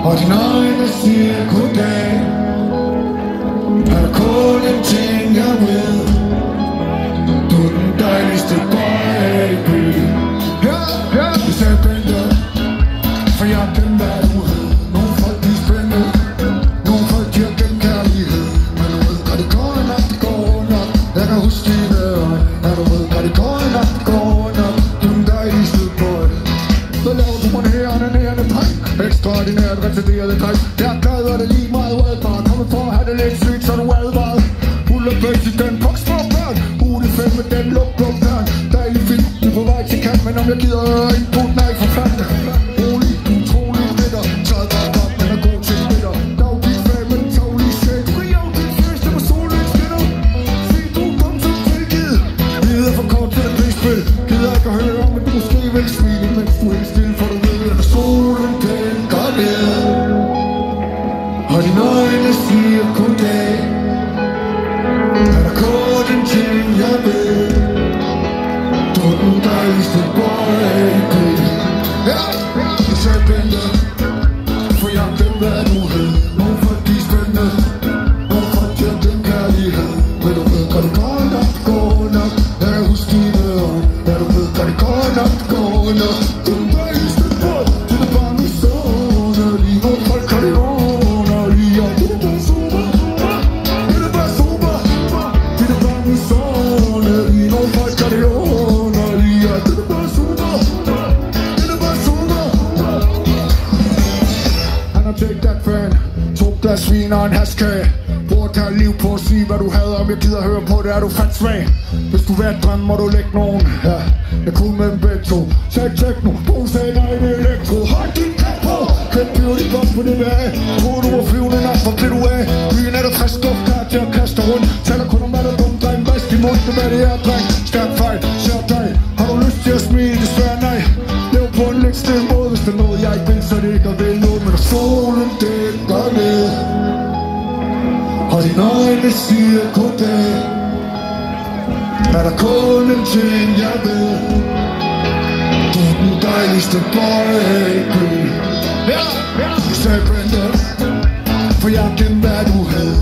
Og dine øjne siger goddag. Er der kun en ting jeg ved, du er den dejligste boy i byen. Hvis jeg venter, for jeg er den hvad du hed. Nogle folk de er spændende, nogle folk de har gennem kærlighed. Men du ved, kan det gå nok, det går nok. Jeg kan huske dine øjne. Er du ved, kan det gå nok, det går nok. Du er den dejligste boy. Hvad laver du mig her, den ærende dreng? Ekstraordinært retarderet dreng. Jeg er glad, og det er lige meget advaret. Kommer for at have det lidt sygt, så du er advaret. Hullerbæk i den boks for børn. Ule 5 med den luk-luk-børn. Dejlig film, du er på vej til kant. Men om jeg gider input, nej for fanden. Rolig, du er utrolig bitter. Træd bare op, den er god til bitter. Dag dit fag med den taglige shade. Fri af dit første med solen skinner. Sig du er dum som tilgivet. Livet er for kort til at blive spil. Gider ikke at høre om, men du måske vil smile. Mens du er helt stille, for du ved, at solen den går ned. Og dine øjne siger goddag. Er der kun en ting jeg ved, du er den dejligste boy i byen. Hvis jeg venter, for jeg glemmer hvad du hed. Nogle folk de er spændende, nogle folk de har glemt kærlighed. Men du ved, kan det gå nok, det går nok. Jeg kan huske dine øjne. Ja, du ved, kan det gå nok, det går nok. Du er den dejligste boy, det er bare min sonderlige. Nogle folk kan det underlige, og det er bare super. Det er bare super. Det er bare min sonderlige. Nogle folk kan det underlige, og det er bare super. Det er bare super. Han har take that fan. 2 glas vin og en haskage. Bruger der liv på at sige hvad du havde. Om jeg gider høre på det er du fat svag. Hvis du vil drømme må du lægge nogen. Ja, jeg kunne med dem begge to. Sagde techno, du sagde nej det er elektro. Hold din kæft på. Køb beauty godt på det vej. Tror du var flyvende nok, hvor blev du af? Byen er der 60 stofkart til at kaste rundt. Taler kun om hvad der dumt dreng. Vask din mund, det hvad det er dreng. Stærk fejl, ser dig. Har du lyst til at smile? Desværre nej. Lev på en lidt stille måde. Hvis der er noget jeg ikke vil, så det ikke er vel noget. Men solen den går ned. Og dine øjne siger goddag. Er der kun en ting jeg ved, du er den dejligste boy i byen. Hvis jeg venter, for jeg glemmer hvad du hed.